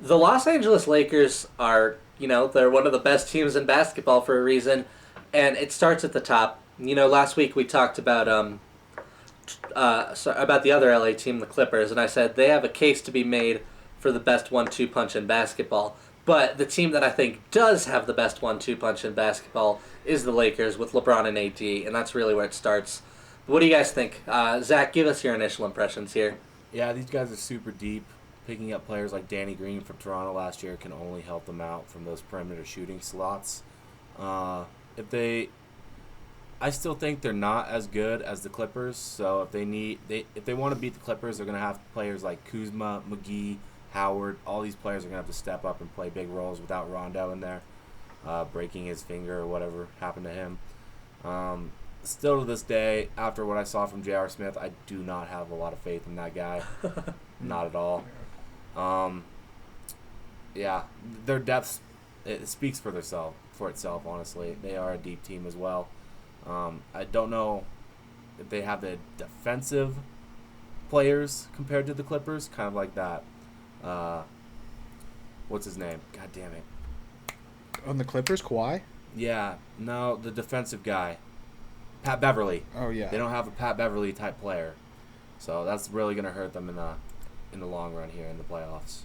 The Los Angeles Lakers are, they're one of the best teams in basketball for a reason, and it starts at the top. Last week we talked about the other LA team, the Clippers, and I said they have a case to be made for the best one-two punch in basketball. But the team that I think does have the best one-two punch in basketball is the Lakers with LeBron and AD, and that's really where it starts. What do you guys think? Zach, give us your initial impressions here. Yeah, these guys are super deep. Picking up players like Danny Green from Toronto last year can only help them out from those perimeter shooting slots. If they, I still think they're not as good as the Clippers. So if they want to beat the Clippers, they're gonna have players like Kuzma, McGee, Howard. All these players are gonna have to step up and play big roles without Rondo in there, breaking his finger or whatever happened to him. Still to this day, after what I saw from J.R. Smith, I do not have a lot of faith in that guy. Not at all. Um, yeah, their depth it speaks for itself. Honestly, they are a deep team as well. I don't know if they have the defensive players compared to the Clippers, kind of like that. Uh, what's his name? God damn it. On the Clippers, Kawhi? Yeah, no, the defensive guy, Pat Beverly. Oh yeah. They don't have a Pat Beverly type player, so that's really gonna hurt them in the long run here in the playoffs.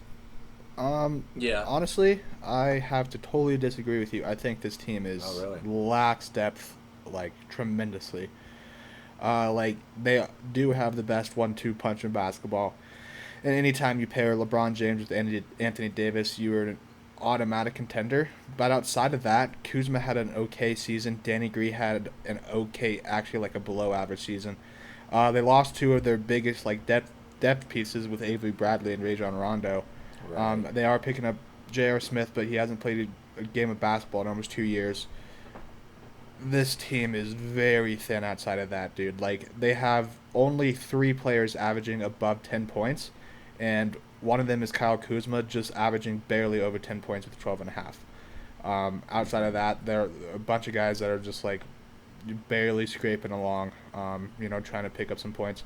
Yeah. Honestly, I have to totally disagree with you. I think this team really? lacks depth, like tremendously. Like they do have the best one-two punch in basketball, and anytime you pair LeBron James with Anthony Davis, you are an automatic contender. But outside of that, Kuzma had an okay season. Danny Green had an okay, actually like a below-average season. They lost two of their biggest like depth pieces with Avery Bradley and Rajon Rondo. Right. They are picking up J.R. Smith, but he hasn't played a game of basketball in almost 2 years. This team is very thin outside of that, dude. Like, they have only 3 players averaging above 10 points, and one of them is Kyle Kuzma, just averaging barely over 10 points with 12.5. Outside of that, there are a bunch of guys that are just, like, barely scraping along, trying to pick up some points.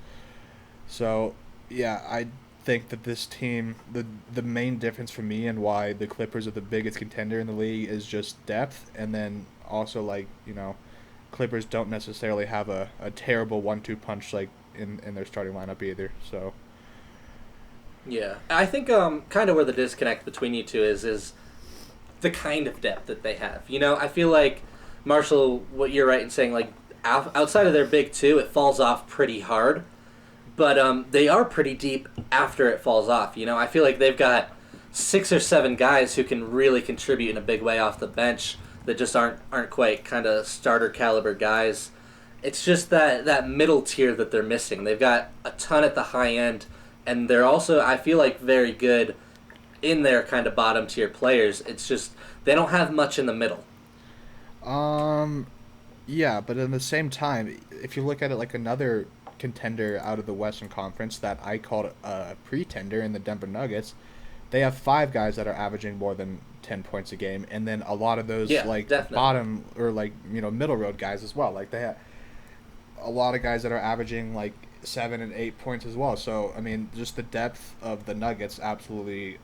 So, yeah, I think that this team, the main difference for me and why the Clippers are the biggest contender in the league is just depth, and then also Clippers don't necessarily have a terrible 1-2 punch like in their starting lineup either. So Yeah. I think kind of where the disconnect between you two is the kind of depth that they have. I feel like, Marshall, what you're right in saying, like, outside of their big two, it falls off pretty hard. But they are pretty deep after it falls off. I feel like they've got 6 or 7 guys who can really contribute in a big way off the bench that just aren't quite kind of starter caliber guys. It's just that middle tier that they're missing. They've got a ton at the high end, and they're also, I feel like, very good in their kind of bottom tier players. It's just they don't have much in the middle. yeah, but at the same time, if you look at it like another contender out of the Western Conference that I called a pretender in the Denver Nuggets, they have 5 guys that are averaging more than 10 points a game, and then a lot of those Definitely. bottom or middle road guys as well. Like they have a lot of guys that are averaging like 7 and 8 points as well. So I mean, just the depth of the Nuggets absolutely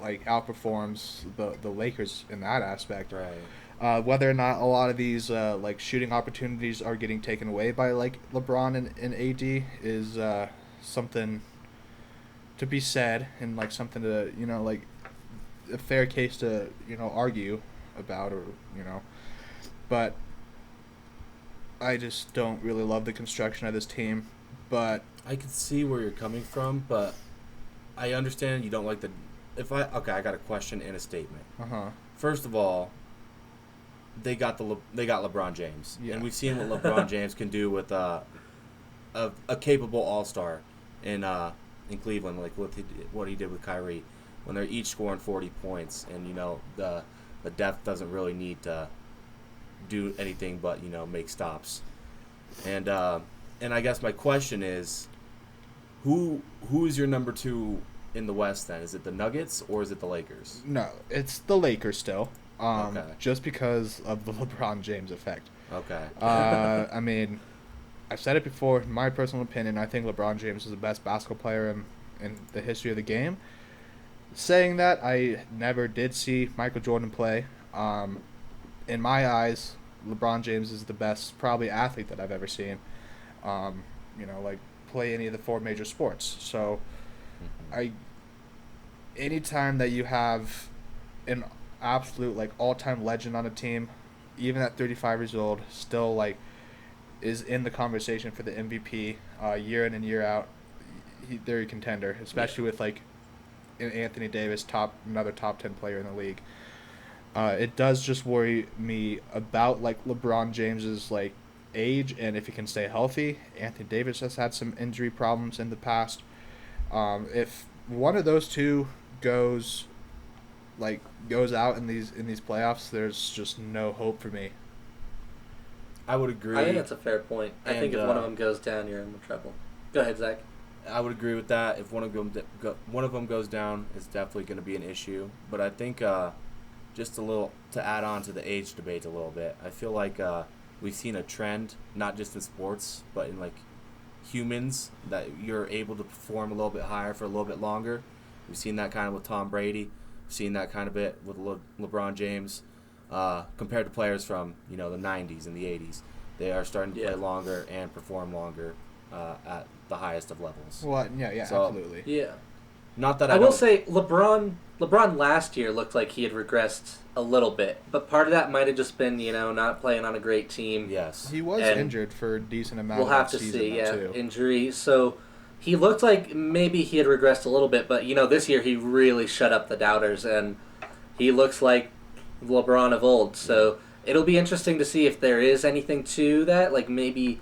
outperforms the Lakers in that aspect. Right. Whether or not a lot of these shooting opportunities are getting taken away by like LeBron and AD is something to be said, and like something to a fair case to argue about, or but I just don't really love the construction of this team. But I can see where you're coming from, but I understand you don't like the. I got a question and a statement. First of all, they got LeBron James, Yeah. and we've seen what LeBron James can do with a capable all-star in Cleveland, like what he did with Kyrie, when they're each scoring 40 points, and the depth doesn't really need to do anything but make stops, and I guess my question is, who is your number 2 in the West then? Is it the Nuggets or is it the Lakers? no, it's the Lakers still. Okay. Just because of the LeBron James effect. Okay. I mean, I've said it before. In my personal opinion, I think LeBron James is the best basketball player in the history of the game. saying that, I never did see Michael Jordan play. In my eyes, LeBron James is the best probably athlete that I've ever seen. Like play any of the four major sports. So, I anytime that you have an absolute like all-time legend on a team, even at 35 years old, still like is in the conversation for the MVP year in and year out. They're a contender, especially with like Anthony Davis, another top 10 player in the league. It does just worry me about like LeBron James's like age and if he can stay healthy. Anthony Davis has had some injury problems in the past. If one of those two goes out in these playoffs, there's just no hope for me. I would agree. I think that's a fair point. I think if one of them goes down, you're in trouble. Go ahead, Zach. I would agree with that. If one of them goes down, it's definitely going to be an issue. But I think just a little to add on to the age debate a little bit. I feel like we've seen a trend, not just in sports, but in like humans, that you're able to perform a little bit higher for a little bit longer. We've seen that kind of with Tom Brady. We've seen that kind of bit with LeBron James. Compared to players from the 90s and the 80s, they are starting to play longer and perform longer at the highest of levels. Well, yeah, so, absolutely. Yeah. Not that I will say LeBron last year looked like he had regressed a little bit, but part of that might have just been not playing on a great team. Yes, he was injured for a decent amount. We'll have to see, injury. So he looked like maybe he had regressed a little bit, but this year he really shut up the doubters, and he looks like LeBron of old. So it'll be interesting to see if there is anything to that. Like maybe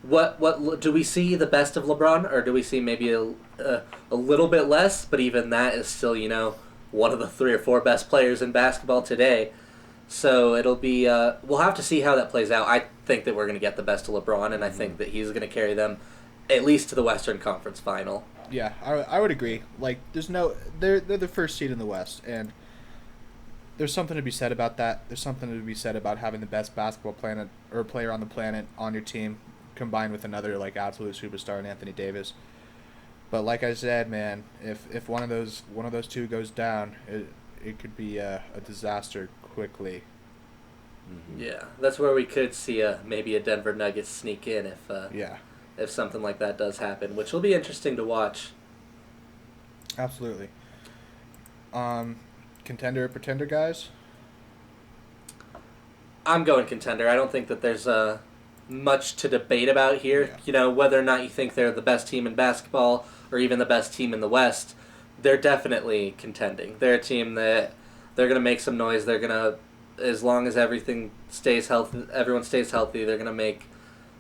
what do we see the best of LeBron, or do we see maybe a little bit less? But even that is still one of the 3 or 4 best players in basketball today. So it'll be we'll have to see how that plays out. I think that we're going to get the best of LeBron, and I think that he's going to carry them at least to the Western Conference Final. Yeah, I would agree. Like they're the first seed in the West, and there's something to be said about that. There's something to be said about having the best basketball player on the planet on your team, combined with another like absolute superstar in Anthony Davis. But like I said, man, if one of those two goes down, it could be a disaster quickly. Mm-hmm. Yeah, that's where we could see maybe a Denver Nuggets sneak in if something like that does happen, which will be interesting to watch. Absolutely. Contender or pretender, guys? I'm going contender. I don't think that there's much to debate about here. Yeah. Whether or not you think they're the best team in basketball or even the best team in the West, they're definitely contending. They're a team that they're going to make some noise. They're going to, as long as everyone stays healthy, they're going to make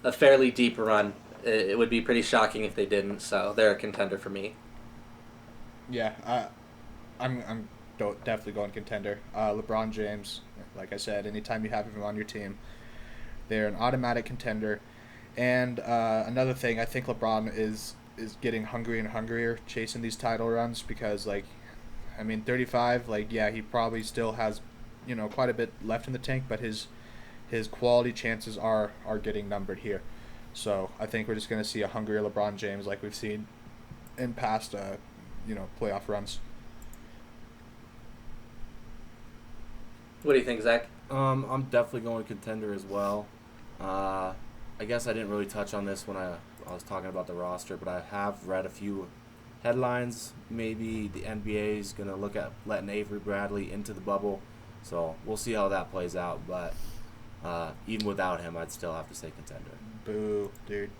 a fairly deep run. It would be pretty shocking if they didn't, so they're a contender for me. Yeah, I'm definitely going contender. LeBron James, like I said, anytime you have him on your team, they're an automatic contender. And another thing, I think LeBron is getting hungrier and hungrier chasing these title runs because, 35, he probably still has, quite a bit left in the tank, but his quality chances are getting numbered here. So I think we're just going to see a hungrier LeBron James like we've seen in past, playoff runs. What do you think, Zach? I'm definitely going contender as well. I guess I didn't really touch on this when I was talking about the roster, but I have read a few headlines. Maybe the NBA is going to look at letting Avery Bradley into the bubble. So we'll see how that plays out. But even without him, I'd still have to say contender. Boo, dude.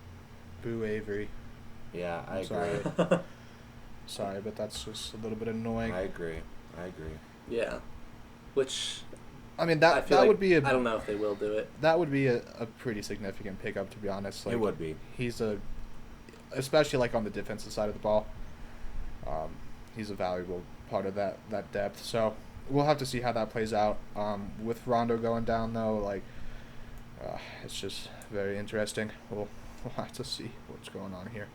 Boo, Avery. Yeah, I agree. Sorry. Sorry, but that's just a little bit annoying. I agree. Yeah. Which... I mean, that would be I don't know if they will do it. That would be a pretty significant pickup, to be honest. It would be. He's especially on the defensive side of the ball, he's a valuable part of that depth. So we'll have to see how that plays out. With Rondo going down, though, it's just very interesting. We'll have to see what's going on here.